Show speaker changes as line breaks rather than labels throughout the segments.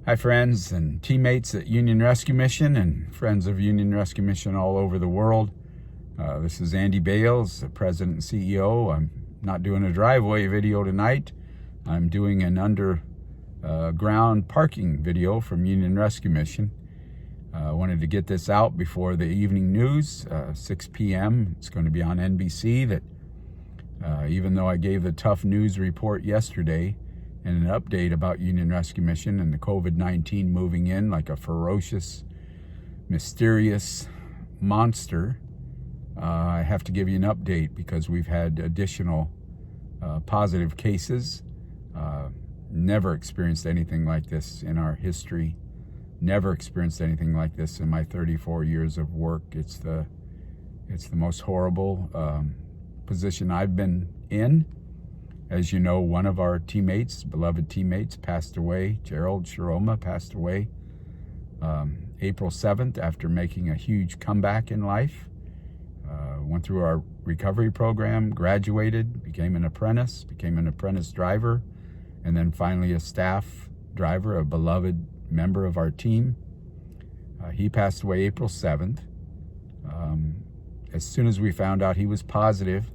Hi friends and teammates at Union Rescue Mission and friends of Union Rescue Mission all over the world. This is Andy Bales, the President and CEO. I'm not doing a driveway video tonight. I'm doing an underground parking video from Union Rescue Mission. I wanted to get this out before the evening news, 6 p.m. It's going to be on NBC. That even though I gave the tough news report yesterday, and an update about Union Rescue Mission and the COVID-19 moving in like a ferocious, mysterious monster, I have to give you an update because we've had additional positive cases. Never experienced anything like this in our history. Never experienced anything like this in my 34 years of work. It's the most horrible position I've been in. As you know, one of our teammates, beloved teammates, passed away. Gerald Sharoma passed away April 7th after making a huge comeback in life. Went through our recovery program, graduated, became an apprentice driver, and then finally a staff driver, a beloved member of our team. He passed away April 7th. As soon as we found out he was positive,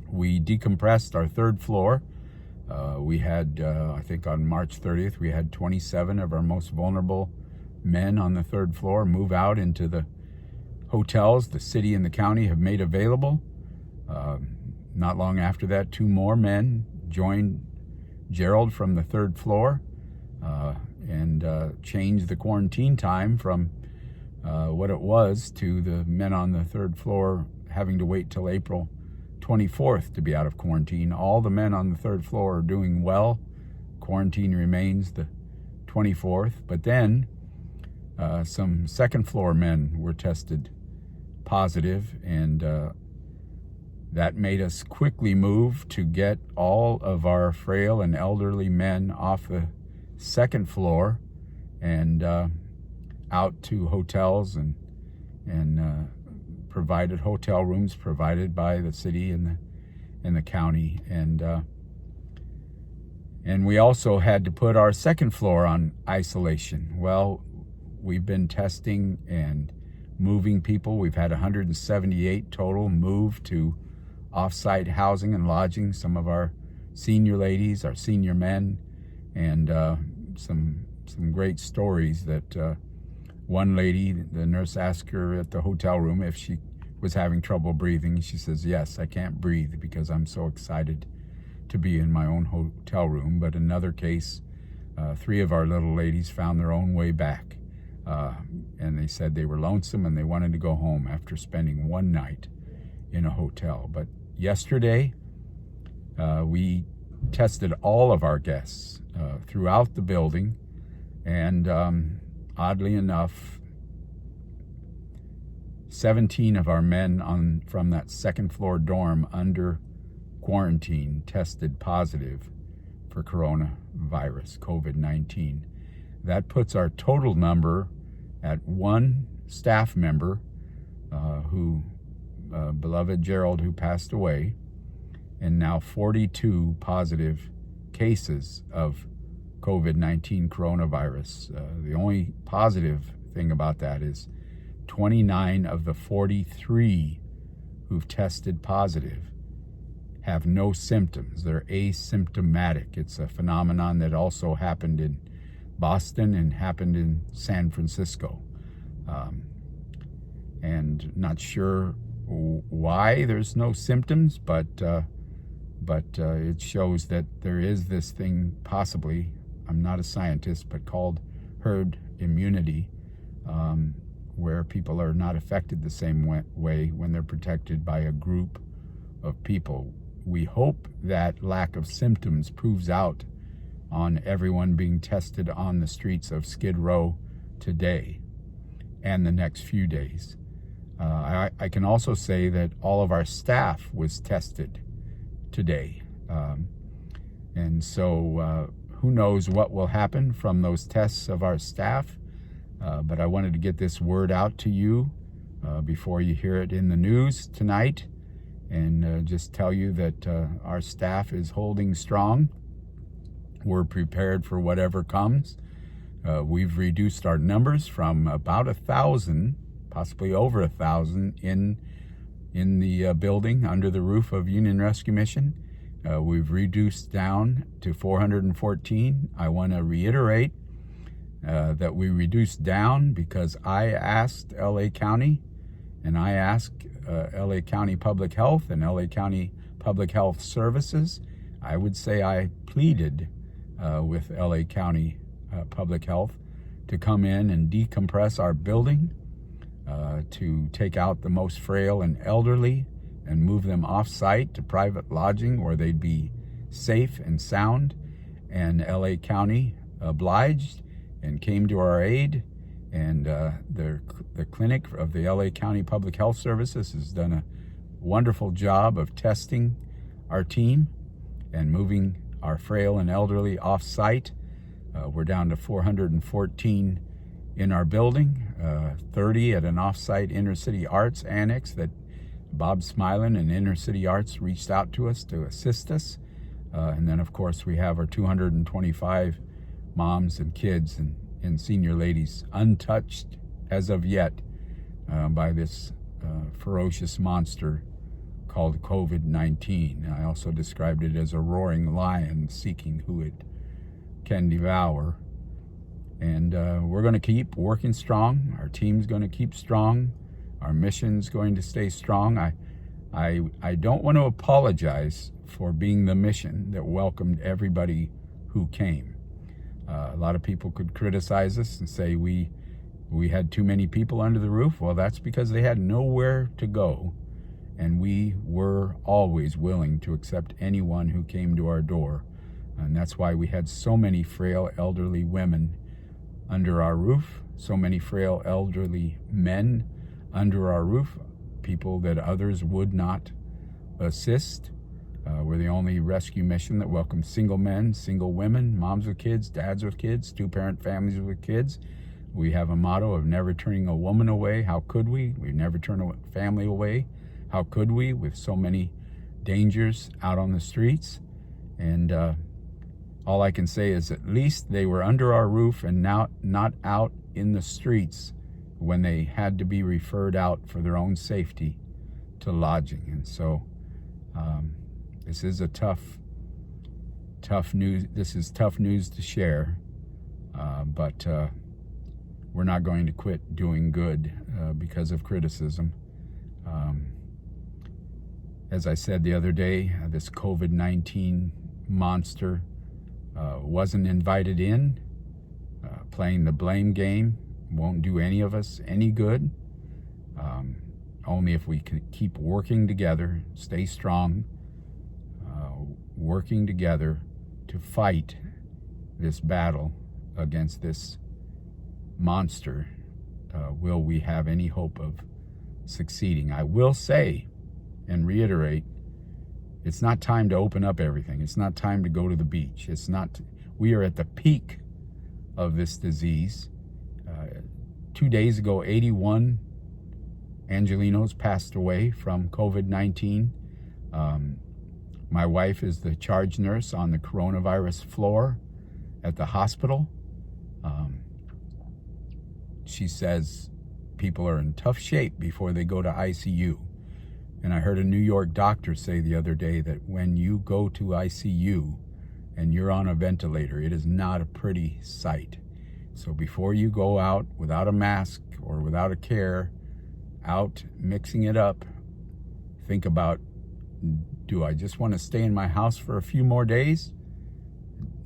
we decompressed our third floor. We had, I think on March 30th, we had 27 of our most vulnerable men on the third floor move out into the hotels the city and the county have made available. Not long after that, 2 more men joined Gerald from the third floor and changed the quarantine time from what it was to the men on the third floor having to wait till April 24th to be out of quarantine. All the men on the third floor are doing well. Quarantine remains the 24th, but then some second floor men were tested positive, and that made us quickly move to get all of our frail and elderly men off the second floor and out to hotels and provided hotel rooms provided by the city and the county, and we also had to put our second floor on isolation. Well, we've been testing and moving people. We've had 178 total move to off-site housing and lodging. Some of our senior ladies, our senior men, and some great stories that. One lady, the nurse asked her at the hotel room if she was having trouble breathing. She says, "Yes, I can't breathe because I'm so excited to be in my own hotel room." But another case, 3 of our little ladies found their own way back. And they said they were lonesome and they wanted to go home after spending one night in a hotel. But yesterday, we tested all of our guests throughout the building, and oddly enough, 17 of our men from that second floor dorm under quarantine tested positive for coronavirus, COVID-19. That puts our total number at 1 staff member, beloved Gerald, who passed away, and now 42 positive cases of COVID-19 coronavirus. The only positive thing about that is 29 of the 43 who've tested positive have no symptoms. They're asymptomatic. It's a phenomenon that also happened in Boston and happened in San Francisco. And not sure why there's no symptoms, but it shows that there is this thing possibly, I'm not a scientist, but called herd immunity, where people are not affected the same way when they're protected by a group of people. We hope that lack of symptoms proves out on everyone being tested on the streets of Skid Row today and the next few days. I can also say that all of our staff was tested today. And so who knows what will happen from those tests of our staff, but I wanted to get this word out to you before you hear it in the news tonight, and just tell you that our staff is holding strong. We're prepared for whatever comes. We've reduced our numbers from about 1,000, possibly over 1,000 in the building under the roof of Union Rescue Mission. We've reduced down to 414. I want to reiterate that we reduced down because I asked LA County and I asked LA County Public Health and LA County Public Health Services. I would say I pleaded with LA County Public Health to come in and decompress our building, to take out the most frail and elderly and move them off-site to private lodging where they'd be safe and sound. And LA County obliged and came to our aid. And the clinic of the LA County Public Health Services has done a wonderful job of testing our team and moving our frail and elderly off-site. We're down to 414 in our building, 30 at an off-site Inner-City Arts Annex that Bob Smilin and Inner-City Arts reached out to us to assist us. And then, of course, we have our 225 moms and kids and senior ladies untouched as of yet by this ferocious monster called COVID-19. I also described it as a roaring lion seeking who it can devour. And we're going to keep working strong. Our team's going to keep strong. Our mission's going to stay strong. I don't want to apologize for being the mission that welcomed everybody who came. A lot of people could criticize us and say we had too many people under the roof. Well, that's because they had nowhere to go. And we were always willing to accept anyone who came to our door. And that's why we had so many frail elderly women under our roof, so many frail elderly men under our roof, people that others would not assist. We're the only rescue mission that welcomes single men, single women, moms with kids, dads with kids, two-parent families with kids. We have a motto of never turning a woman away. How could we? We never turn a family away. How could we, with so many dangers out on the streets? And all I can say is at least they were under our roof and now not out in the streets when they had to be referred out for their own safety to lodging. And so this is a tough news. This is tough news to share, but we're not going to quit doing good because of criticism. As I said the other day, this COVID-19 monster wasn't invited in. Playing the blame game won't do any of us any good. Only if we could keep working together, stay strong, working together to fight this battle against this monster, will we have any hope of succeeding. I will say and reiterate, it's not time to open up everything. It's not time to go to the beach. It's not. We are at the peak of this disease. 2 days ago, 81 Angelinos passed away from COVID-19. My wife is the charge nurse on the coronavirus floor at the hospital. She says people are in tough shape before they go to ICU. And I heard a New York doctor say the other day that when you go to ICU and you're on a ventilator, it is not a pretty sight. So before you go out without a mask or without a care, out mixing it up, think about, do I just want to stay in my house for a few more days?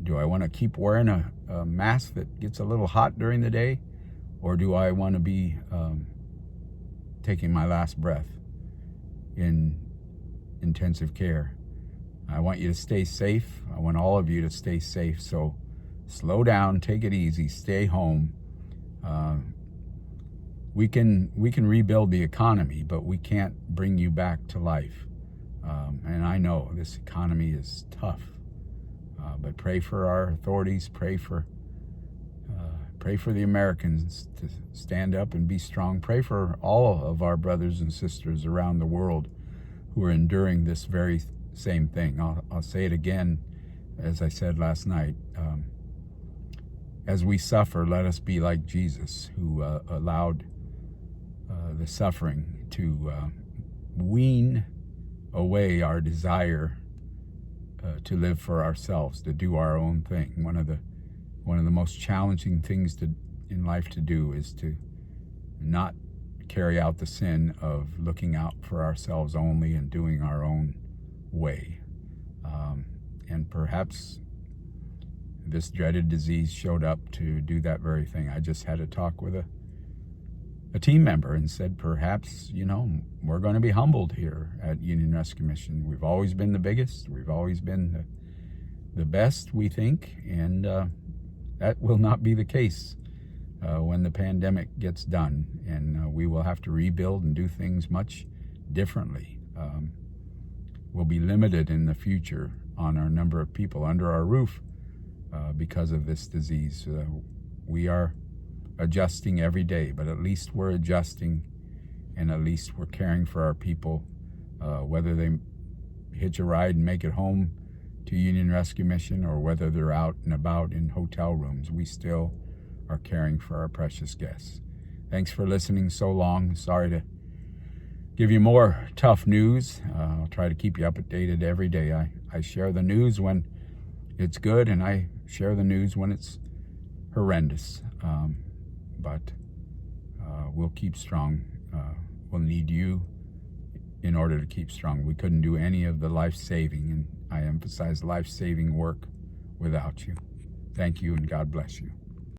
Do I want to keep wearing a mask that gets a little hot during the day? Or do I want to be taking my last breath in intensive care? I want you to stay safe. I want all of you to stay safe. So slow down, take it easy, stay home. We can rebuild the economy, but we can't bring you back to life. And I know this economy is tough, but pray for our authorities, pray for the Americans to stand up and be strong. Pray for all of our brothers and sisters around the world who are enduring this very same thing. I'll say it again, as I said last night. as we suffer, let us be like Jesus, who allowed the suffering to wean away our desire to live for ourselves, to do our own thing. One of the most challenging things in life to do is to not carry out the sin of looking out for ourselves only and doing our own way. And perhaps this dreaded disease showed up to do that very thing. I just had a talk with a team member and said, perhaps, we're going to be humbled here at Union Rescue Mission. We've always been the biggest. We've always been the best, we think, and that will not be the case when the pandemic gets done, and we will have to rebuild and do things much differently. We'll be limited in the future on our number of people under our roof because of this disease. We are adjusting every day, but at least we're adjusting, and at least we're caring for our people, whether they hitch a ride and make it home to Union Rescue Mission or whether they're out and about in hotel rooms. We still are caring for our precious guests. Thanks for listening so long. Sorry to give you more tough news. I'll try to keep you updated every day. I share the news when it's good, and I share the news when it's horrendous. But we'll keep strong. We'll need you in order to keep strong. We couldn't do any of the life-saving, and I emphasize life-saving work, without you. Thank you, and God bless you.